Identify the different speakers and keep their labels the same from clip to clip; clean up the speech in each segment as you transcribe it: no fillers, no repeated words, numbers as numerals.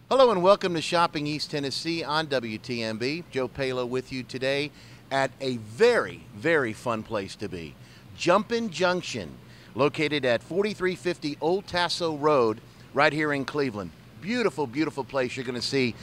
Speaker 1: Hello and welcome to Shopping East Tennessee on WTMB. Joe Palo with you today at a very, very fun place to be. Jumpin Junction, located at 4350 Old Tasso Road, right here in Cleveland. Beautiful, beautiful place. You're going to see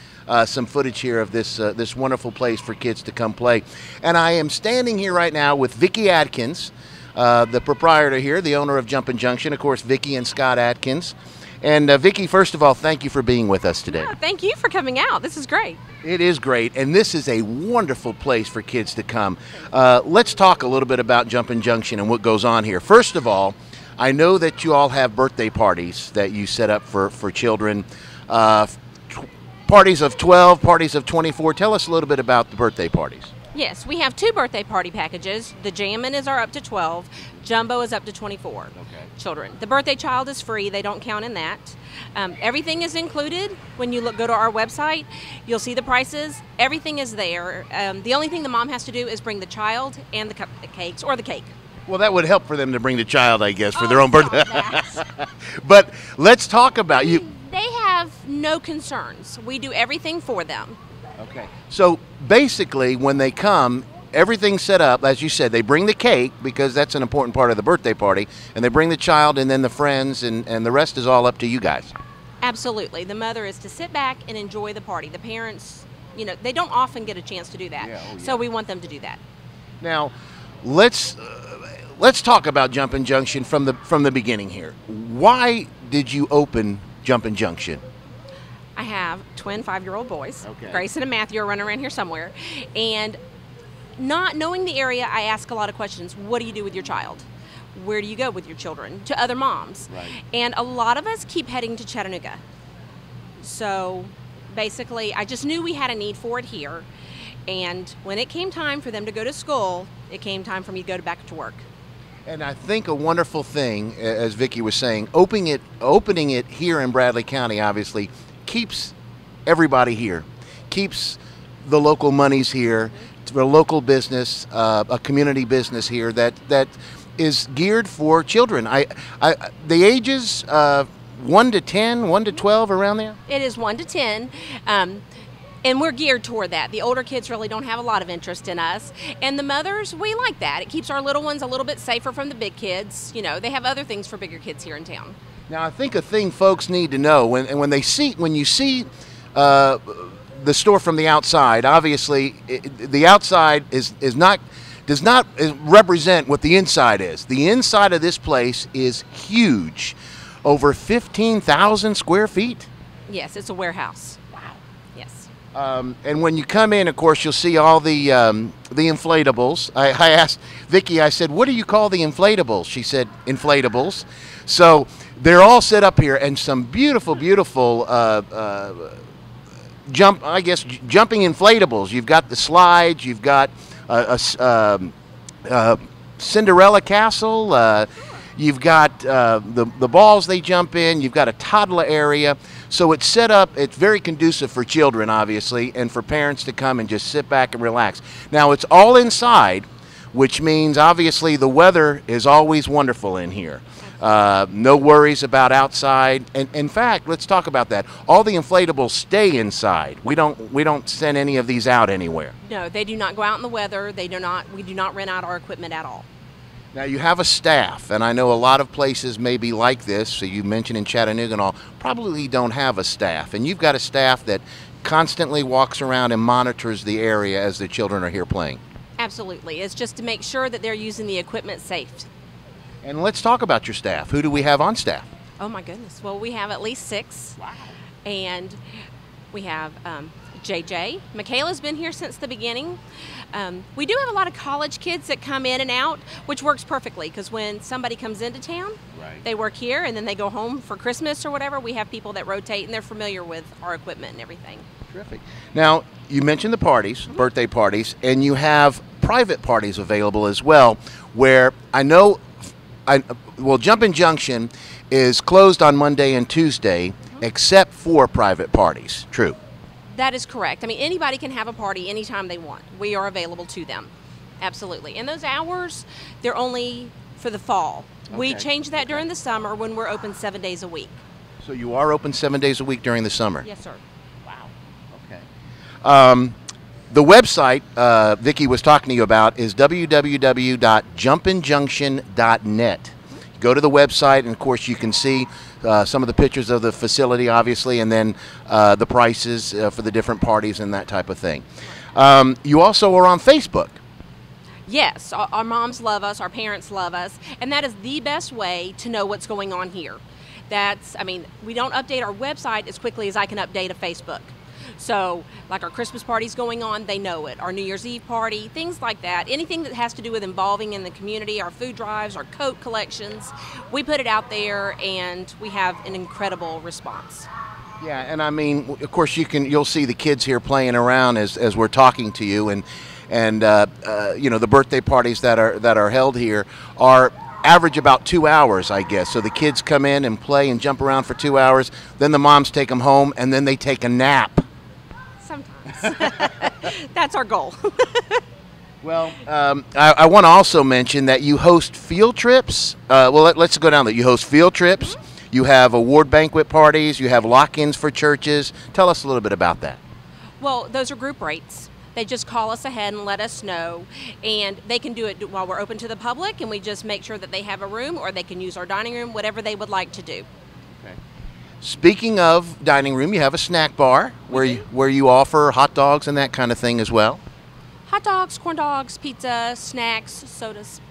Speaker 1: some footage here of this wonderful place for kids to come play. And I am standing here right now with Vicki Adkins, the proprietor here, the owner of Jumpin Junction. Of course, Vicki and Scott Adkins. And Vicki, first of all, thank you for being with us today.
Speaker 2: Yeah, thank you for coming out. This is great.
Speaker 1: It is great, and this is a wonderful place for kids to come. Let's talk a little bit about Jumpin Junction and what goes on here. First of all, I know that you all have birthday parties that you set up for children. Parties of 12, parties of 24. Tell us a little bit about the birthday parties.
Speaker 2: Yes, we have two birthday party packages. The Jammin' is our up to 12. Jumbo is up to 24 children. The birthday child is free. They don't count in that. Everything is included. When you go to our website, you'll see the prices. Everything is there. The only thing the mom has to do is bring the child and the cupcakes or the cake.
Speaker 1: Well, that would help for them to bring the child, I guess, for their own birthday. But let's talk about you.
Speaker 2: They have no concerns. We do everything for them.
Speaker 1: Okay. So basically, when they come, everything's set up. As you said, they bring the cake because that's an important part of the birthday party, and they bring the child and then the friends, and the rest is all up to you guys.
Speaker 2: Absolutely. The mother is to sit back and enjoy the party. The parents, they don't often get a chance to do that.
Speaker 1: Yeah, oh yeah.
Speaker 2: So we want them to do that.
Speaker 1: Now, let's talk about Jumpin Junction from the beginning here. Why did you open Jumpin Junction?
Speaker 2: I have twin 5-year-old boys.
Speaker 1: Okay.
Speaker 2: Grayson and Matthew are running around here somewhere. And not knowing the area, I ask a lot of questions. What do you do with your child? Where do you go with your children? To other moms.
Speaker 1: Right.
Speaker 2: And a lot of us keep heading to Chattanooga. So basically, I just knew we had a need for it here. And when it came time for them to go to school, it came time for me to go back to work.
Speaker 1: And I think a wonderful thing, as Vicki was saying, opening it here in Bradley County, obviously, keeps everybody here, keeps the local monies here, the local business, a community business here that is geared for children. The ages 1 to 10, 1 to 12, around there?
Speaker 2: It is 1 to 10. And we're geared toward that. The older kids really don't have a lot of interest in us. And the mothers, we like that. It keeps our little ones a little bit safer from the big kids. They have other things for bigger kids here in town.
Speaker 1: Now, I think a thing folks need to know when you see the store from the outside, obviously the outside does not represent what the inside is. The inside of this place is huge, over 15,000 square feet.
Speaker 2: Yes, it's a warehouse. Wow. Yes.
Speaker 1: And when you come in, of course, you'll see all the inflatables. I asked Vicki, I said, what do you call the inflatables? She said, inflatables. So they're all set up here, and some beautiful, beautiful jumping inflatables. You've got the slides. You've got a Cinderella castle. You've got the balls they jump in. You've got a toddler area. So it's set up. It's very conducive for children, obviously, and for parents to come and just sit back and relax. Now, it's all inside, which means, obviously, the weather is always wonderful in here. No worries about outside. And in fact, let's talk about that. All the inflatables stay inside. We don't send any of these out anywhere.
Speaker 2: No, they do not go out in the weather. We do not rent out our equipment at all.
Speaker 1: Now, you have a staff, and I know a lot of places may be like this, so you mentioned in Chattanooga and all, probably don't have a staff. And you've got a staff that constantly walks around and monitors the area as the children are here playing.
Speaker 2: Absolutely. It's just to make sure that they're using the equipment safe.
Speaker 1: And let's talk about your staff. Who do we have on staff?
Speaker 2: Oh, my goodness. Well, we have at least 6.
Speaker 1: Wow.
Speaker 2: And we have JJ. Michaela's been here since the beginning. We do have a lot of college kids that come in and out, which works perfectly because when somebody comes into town,
Speaker 1: right,
Speaker 2: they work here and then they go home for Christmas or whatever. We have people that rotate and they're familiar with our equipment and everything.
Speaker 1: Terrific. Now, you mentioned the parties, birthday parties, and you have private parties available as well, where I know, Jumpin Junction is closed on Monday and Tuesday, except for private parties. True.
Speaker 2: That is correct. I mean, anybody can have a party anytime they want. We are available to them. Absolutely. And those hours, they're only for the fall. Okay. We change that during the summer when we're open 7 days a week.
Speaker 1: So you are open 7 days a week during the summer?
Speaker 2: Yes, sir.
Speaker 1: The website Vicki was talking to you about is www.jumpinjunction.net. Go to the website, and of course you can see some of the pictures of the facility, obviously, and then the prices for the different parties and that type of thing. You also are on Facebook.
Speaker 2: Yes, our moms love us, our parents love us, and that is the best way to know what's going on here. I mean, we don't update our website as quickly as I can update a Facebook. So, like our Christmas party's going on, they know it. Our New Year's Eve party, things like that. Anything that has to do with involving in the community, our food drives, our coat collections, we put it out there, and we have an incredible response.
Speaker 1: Yeah, and I mean, of course, you'll see the kids here playing around as we're talking to you, and you know, the birthday parties that are held here are average about 2 hours, I guess. So the kids come in and play and jump around for 2 hours. Then the moms take them home, and then they take a nap.
Speaker 2: Sometimes. That's our goal.
Speaker 1: Well, I want to also mention that you host field trips. Well, let's go down that. You host field trips. You have award banquet parties. You have lock-ins for churches. Tell us a little bit about that.
Speaker 2: Well, those are group rates. They just call us ahead and let us know, and they can do it while we're open to the public, and we just make sure that they have a room, or they can use our dining room, whatever they would like to do.
Speaker 1: Okay. Speaking of dining room, you have a snack bar where you offer hot dogs and that kind of thing as well.
Speaker 2: Hot dogs, corn dogs, pizza, snacks, sodas.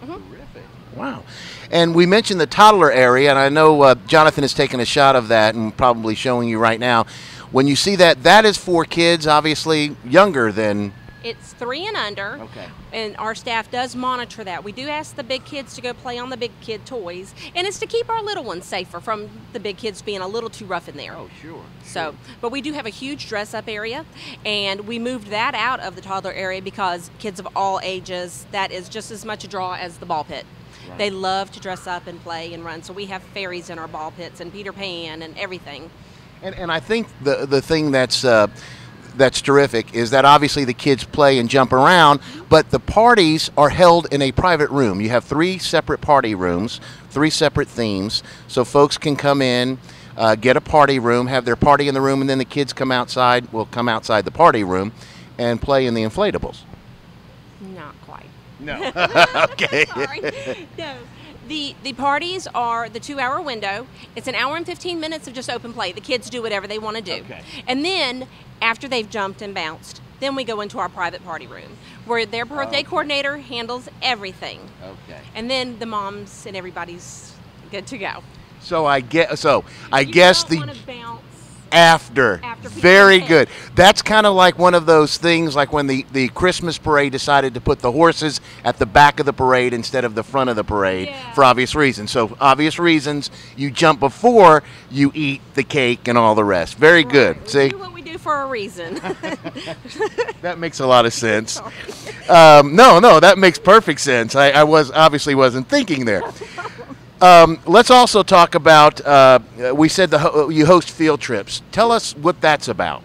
Speaker 1: Terrific. Wow. And we mentioned the toddler area, and I know Jonathan is taking a shot of that and probably showing you right now. When you see that, that is for kids, obviously younger than...
Speaker 2: It's 3 and under,
Speaker 1: okay.
Speaker 2: And our staff does monitor that. We do ask the big kids to go play on the big kid toys, and it's to keep our little ones safer from the big kids being a little too rough in there.
Speaker 1: Oh, sure.
Speaker 2: So, but we do have a huge dress-up area, and we moved that out of the toddler area because kids of all ages, that is just as much a draw as the ball pit. Right. They love to dress up and play and run, so we have fairies in our ball pits and Peter Pan and everything.
Speaker 1: And I think the thing that's terrific is that obviously the kids play and jump around, but the parties are held in a private room. You have 3 separate party rooms, 3 separate themes, so folks can come in, get a party room, have their party in the room, and then the kids come outside the party room and play in the inflatables.
Speaker 2: Not quite.
Speaker 1: No. Okay.
Speaker 2: Sorry. No. The parties are the 2-hour window. It's an hour and 15 minutes of just open play. The kids do whatever they want to do.
Speaker 1: Okay.
Speaker 2: And then, after they've jumped and bounced, then we go into our private party room, where their birthday coordinator handles everything.
Speaker 1: Okay.
Speaker 2: And then the moms and everybody's good to go.
Speaker 1: So I guess
Speaker 2: don't
Speaker 1: the
Speaker 2: want to bounce
Speaker 1: after very good. That's kind of like one of those things, like when the Christmas parade decided to put the horses at the back of the parade instead of the front of the parade, for obvious reasons. So obvious reasons, you jump before you eat the cake and all the rest. Very good.
Speaker 2: We
Speaker 1: See,
Speaker 2: do what we do for a reason.
Speaker 1: that makes a lot of sense. No, that makes perfect sense. I obviously wasn't thinking there. Let's also talk about, we said you host field trips. Tell us what that's about.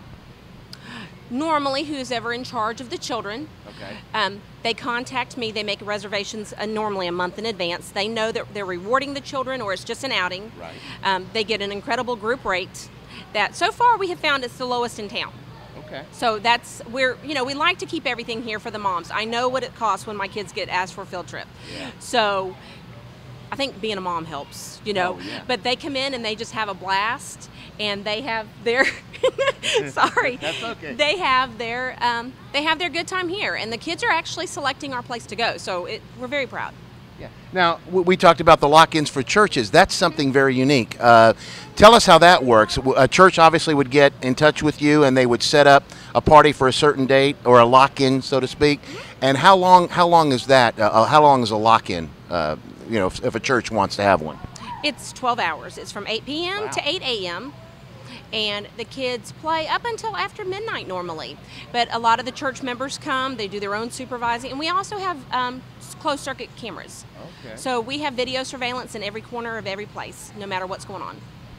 Speaker 2: Normally, who's ever in charge of the children,
Speaker 1: okay.
Speaker 2: They contact me. They make reservations normally a month in advance. They know that they're rewarding the children, or it's just an outing.
Speaker 1: Right.
Speaker 2: They get an incredible group rate that so far we have found it's the lowest in town.
Speaker 1: Okay.
Speaker 2: So we like to keep everything here for the moms. I know what it costs when my kids get asked for a field trip.
Speaker 1: Yeah.
Speaker 2: So I think being a mom helps,
Speaker 1: Oh, yeah.
Speaker 2: But they come in and they just have a blast, and they have their sorry.
Speaker 1: That's okay.
Speaker 2: They have their good time here, and the kids are actually selecting our place to go. So we're very proud.
Speaker 1: Yeah. Now, we talked about the lock-ins for churches. That's something very unique. Tell us how that works. A church obviously would get in touch with you, and they would set up a party for a certain date, or a lock-in, so to speak. And how long is that? How long is a lock-in? If a church wants to have one.
Speaker 2: It's 12 hours. It's from 8 p.m. to 8 a.m. And the kids play up until after midnight normally. But a lot of the church members come. They do their own supervising. And we also have closed circuit cameras.
Speaker 1: Okay.
Speaker 2: So we have video surveillance in every corner of every place, no matter what's going on.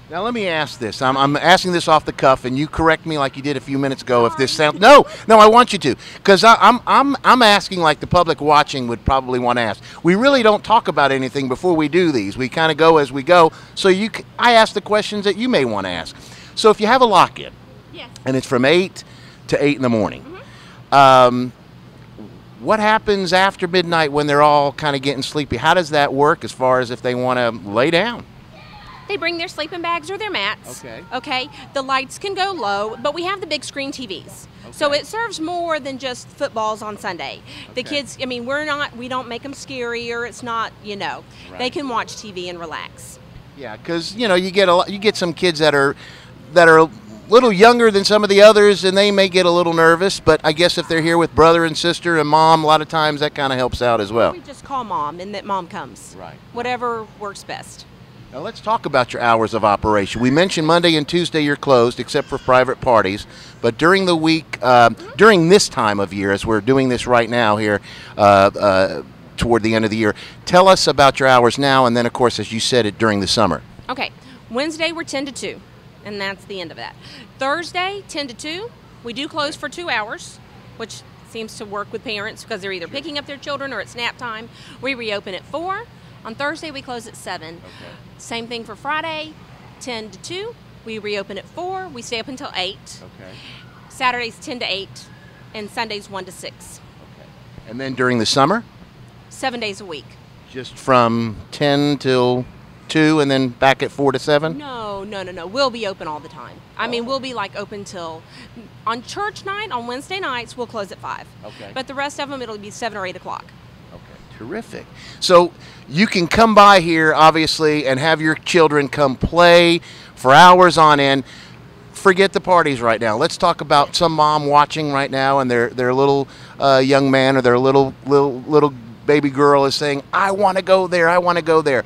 Speaker 1: Now let me ask this. I'm asking this off the cuff, and you correct me like you did a few minutes ago if this sounds. No, I want you to, because I'm asking like the public watching would probably want to ask. We really don't talk about anything before we do these. We kind of go as we go. So I ask the questions that you may want to ask. So if you have a lock-in,
Speaker 2: yes,
Speaker 1: and it's from 8 to 8 in the morning.
Speaker 2: Mm-hmm.
Speaker 1: What happens after midnight when they're all kind of getting sleepy? How does that work as far as if they want to lay down?
Speaker 2: They bring their sleeping bags or their mats.
Speaker 1: Okay.
Speaker 2: Okay. The lights can go low, but we have the big screen TVs. Okay. So it serves more than just footballs on Sunday. Okay. The kids, I mean, we don't make them scary, or it's not, right. They can watch TV and relax.
Speaker 1: Yeah, because you get some kids that are a little younger than some of the others, and they may get a little nervous, but I guess if they're here with brother and sister and mom, a lot of times that kind of helps out as well.
Speaker 2: We just call mom, and that mom comes.
Speaker 1: Right.
Speaker 2: Whatever works best.
Speaker 1: Now let's talk about your hours of operation. We mentioned Monday and Tuesday you're closed except for private parties, but during the week, during this time of year, as we're doing this right now here toward the end of the year, tell us about your hours now, and then of course, as you said, it during the summer.
Speaker 2: Okay. Wednesday we're 10 to 2. And that's the end of that. Thursday, 10 to 2. We do close for 2 hours, which seems to work with parents because they're either picking up their children or it's nap time. We reopen at 4. On Thursday, we close at 7. Okay. Same thing for Friday, 10 to 2. We reopen at 4. We stay up until 8. Okay. Saturdays, 10 to 8. And Sundays, 1 to 6.
Speaker 1: Okay. And then during the summer?
Speaker 2: 7 days a week.
Speaker 1: Just from 10 till 2 and then back at 4 to 7?
Speaker 2: No. We'll be open all the time. I mean, we'll be open till on church night, on Wednesday nights, we'll close at 5. Okay. But the rest of them, it'll be 7 or 8 o'clock.
Speaker 1: Okay, terrific. So you can come by here, obviously, and have your children come play for hours on end. Forget the parties right now. Let's talk about some mom watching right now, and their little young man or their little baby girl is saying, I want to go there, I want to go there.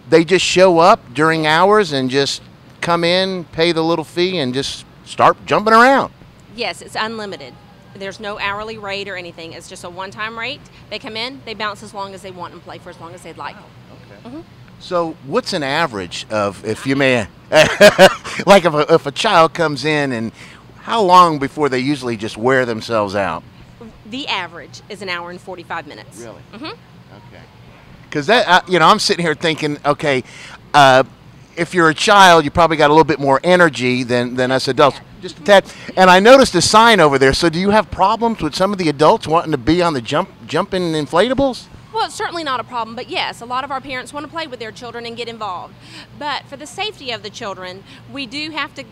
Speaker 1: They just show up during hours and just come in, pay the little fee, and just start jumping around.
Speaker 2: Yes, it's unlimited. There's no hourly rate or anything. It's just a one-time rate. They come in, they bounce as long as they want and play for as long as they'd like.
Speaker 1: Wow. Okay. Mm-hmm. So what's an average of, if you may, if a child comes in, and how long before they usually just wear themselves out?
Speaker 2: The average is an hour and 45 minutes.
Speaker 1: Really?
Speaker 2: Mm-hmm.
Speaker 1: Okay. Because I'm sitting here thinking, okay, if you're a child, you probably got a little bit more energy than us adults, just a tad. And I noticed a sign over there. So do you have problems with some of the adults wanting to be on the jumping inflatables?
Speaker 2: Well, it's certainly not a problem, but yes, a lot of our parents want to play with their children and get involved. But for the safety of the children, we do have to.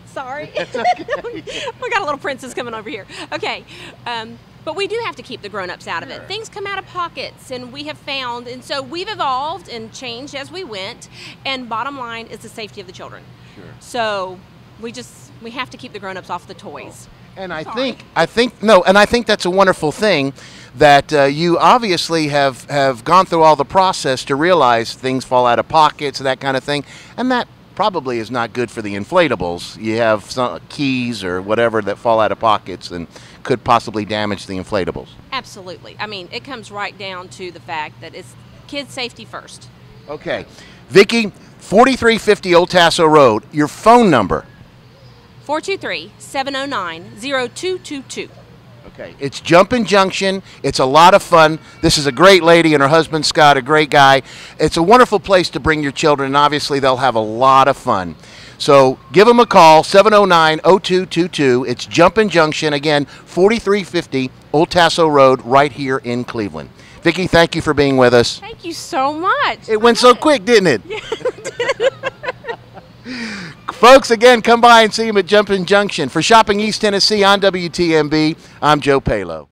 Speaker 2: Sorry,
Speaker 1: that's okay.
Speaker 2: We got a little princess coming over here. Okay. But we do have to keep the grown-ups out of it.
Speaker 1: Sure.
Speaker 2: Things come out of pockets, and we have found, and so we've evolved and changed as we went, and bottom line is the safety of the children.
Speaker 1: Sure.
Speaker 2: So we have to keep the grown-ups off the toys.
Speaker 1: And I think that's a wonderful thing that you obviously have gone through all the process to realize things fall out of pockets, that kind of thing, and that probably is not good for the inflatables. You have some keys or whatever that fall out of pockets and could possibly damage the inflatables.
Speaker 2: Absolutely. I mean, it comes right down to the fact that it's kids' safety first.
Speaker 1: Okay. Vicki, 4350 Old Tasso Road, your phone number.
Speaker 2: 423-709-0222.
Speaker 1: Okay, it's Jumpin Junction. It's a lot of fun. This is a great lady, and her husband, Scott, a great guy. It's a wonderful place to bring your children, and obviously they'll have a lot of fun. So give them a call, 709-0222. It's Jumpin Junction, again, 4350 Old Tasso Road, right here in Cleveland. Vicki, thank you for being with us.
Speaker 2: Thank you so much.
Speaker 1: It went so quick, didn't it?
Speaker 2: Yeah, it did.
Speaker 1: Folks, again, come by and see him at Jumpin Junction. For Shopping East Tennessee on WTMB, I'm Joe Palo.